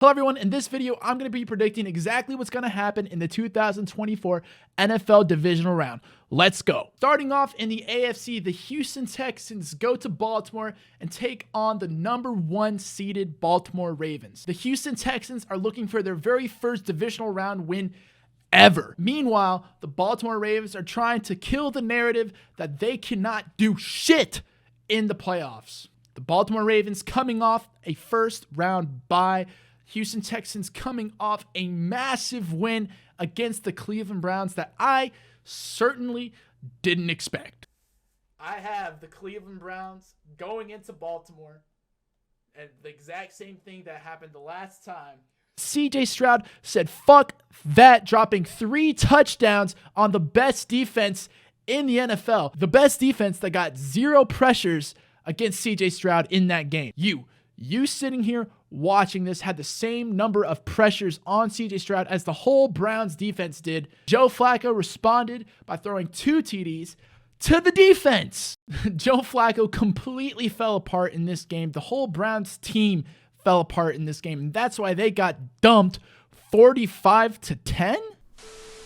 Hello everyone, in this video, I'm going to be predicting exactly what's going to happen in the 2024 NFL Divisional Round. Let's go. Starting off in the AFC, the Houston Texans go to Baltimore and take on the number 1 seeded Baltimore Ravens. The Houston Texans are looking for their very first Divisional Round win ever. Meanwhile, the Baltimore Ravens are trying to kill the narrative that they cannot do shit in the playoffs. The Baltimore Ravens coming off a first round bye. Houston Texans coming off a massive win against the Cleveland Browns that I certainly didn't expect. I have the Cleveland Browns going into Baltimore, and the exact same thing that happened the last time. CJ Stroud said, fuck that, dropping 3 touchdowns on the best defense in the NFL. The best defense that got 0 pressures against CJ Stroud in that game. You sitting here watching this had the same number of pressures on CJ Stroud as the whole Browns defense did. Joe Flacco responded by throwing 2 TDs to the defense. Joe Flacco completely fell apart in this game. The whole Browns team fell apart in this game, and that's why they got dumped 45-10.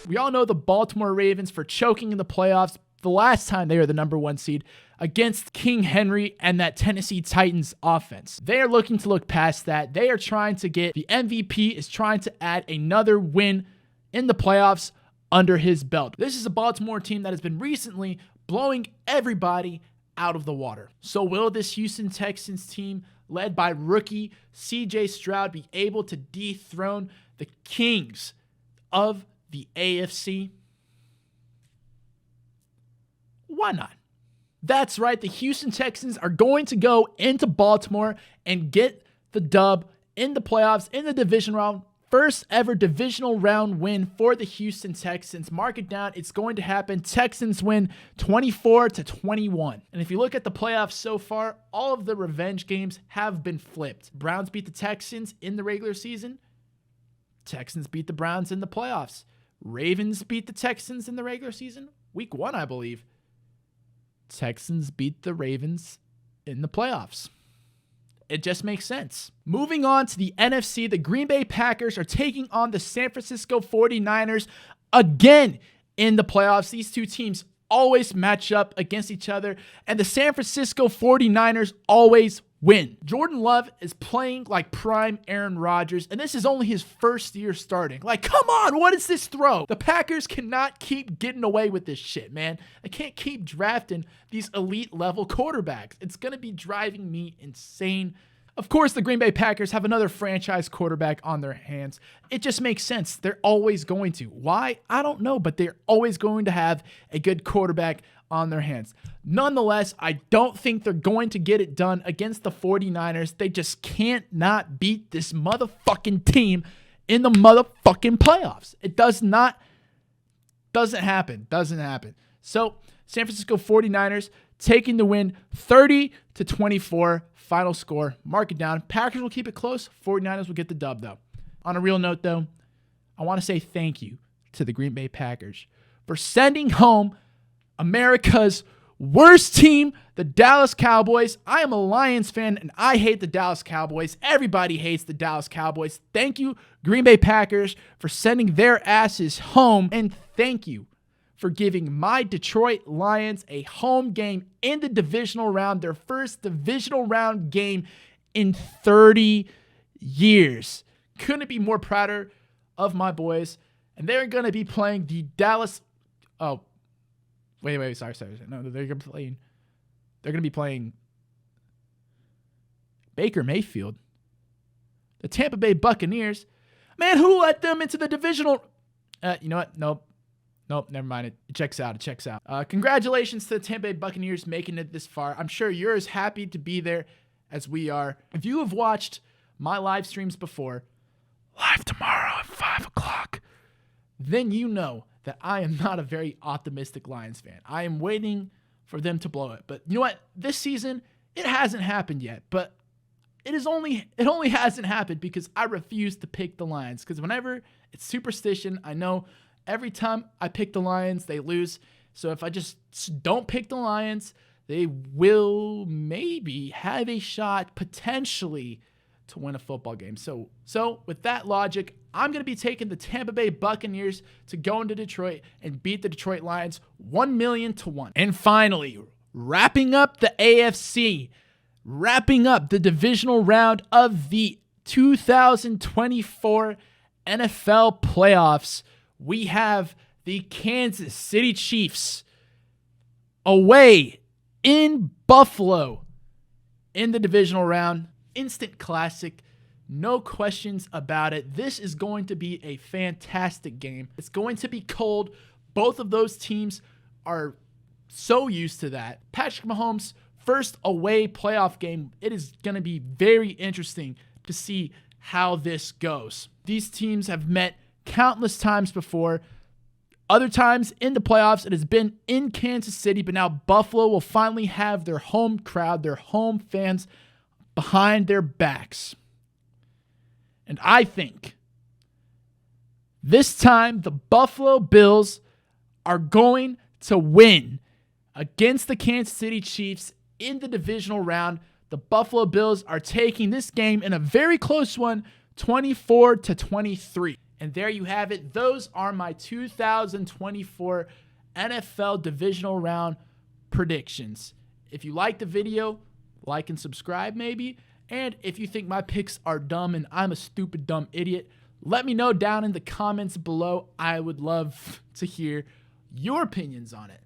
We all know the Baltimore Ravens for choking in the playoffs the last time they were the number 1 seed against King Henry and that Tennessee Titans offense. They are looking to look past that. They are trying to get the MVP is trying to add another win in the playoffs under his belt. This is a Baltimore team that has been recently blowing everybody out of the water. So will this Houston Texans team led by rookie CJ Stroud be able to dethrone the kings of the AFC? Why not? That's right. The Houston Texans are going to go into Baltimore and get the dub in the playoffs in the division round. First ever divisional round win for the Houston Texans. Mark it down. It's going to happen. Texans win 24-21. And if you look at the playoffs so far, all of the revenge games have been flipped. Browns beat the Texans in the regular season. Texans beat the Browns in the playoffs. Ravens beat the Texans in the regular season. Week 1, I believe. Texans beat the Ravens in the playoffs. It just makes sense. Moving on to the NFC, the Green Bay Packers are taking on the San Francisco 49ers again in the playoffs. These two teams always match up against each other, and the San Francisco 49ers always win. Jordan Love is playing like prime Aaron Rodgers, and this is only his first year starting. Like, come on, what is this throw? The Packers cannot keep getting away with this shit, man. They can't keep drafting these elite level quarterbacks. It's going to be driving me insane. Of course, the Green Bay Packers have another franchise quarterback on their hands. It just makes sense. They're always going to. Why? I don't know, but they're always going to have a good quarterback on their hands. Nonetheless, I don't think they're going to get it done against the 49ers. They just can't not beat this motherfucking team in the motherfucking playoffs. It doesn't happen. So, San Francisco 49ers taking the win 30-24. Final score. Mark it down. Packers will keep it close. 49ers will get the dub, though. On a real note, though, I want to say thank you to the Green Bay Packers for sending home America's worst team, the Dallas Cowboys. I am a Lions fan, and I hate the Dallas Cowboys. Everybody hates the Dallas Cowboys. Thank you, Green Bay Packers, for sending their asses home, and thank you for giving my Detroit Lions a home game in the divisional round, their first divisional round game in 30 years. Couldn't be more prouder of my boys. And they're going to be playing the Dallas... Oh, wait, sorry. No, they're going to be playing Baker Mayfield. The Tampa Bay Buccaneers. Man, who let them into the divisional... you know what? Nope, never mind. It checks out. Congratulations to the Tampa Bay Buccaneers making it this far. I'm sure you're as happy to be there as we are. If you have watched my live streams before, live tomorrow at 5 o'clock, then you know that I am not a very optimistic Lions fan. I am waiting for them to blow it. But you know what? This season, it hasn't happened yet. But it only hasn't happened because I refuse to pick the Lions. Because whenever it's superstition, I know every time I pick the Lions, they lose. So if I just don't pick the Lions, they will maybe have a shot potentially to win a football game. So with that logic, I'm going to be taking the Tampa Bay Buccaneers to go into Detroit and beat the Detroit Lions 1,000,000-1. And finally, wrapping up the AFC, wrapping up the divisional round of the 2024 NFL playoffs, we have the Kansas City Chiefs away in Buffalo in the divisional round. Instant classic. No questions about it. This is going to be a fantastic game. It's going to be cold. Both of those teams are so used to that. Patrick Mahomes' first away playoff game. It is going to be very interesting to see how this goes. These teams have met countless times before. Other times in the playoffs, it has been in Kansas City, but now Buffalo will finally have their home crowd, their home fans behind their backs. And I think this time the Buffalo Bills are going to win against the Kansas City Chiefs in the divisional round. The Buffalo Bills are taking this game in a very close one, 24-23. And there you have it. Those are my 2024 NFL divisional round predictions. If you like the video, like and subscribe maybe. And if you think my picks are dumb and I'm a stupid, dumb idiot, let me know down in the comments below. I would love to hear your opinions on it.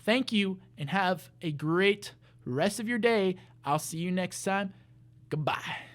Thank you and have a great rest of your day. I'll see you next time. Goodbye.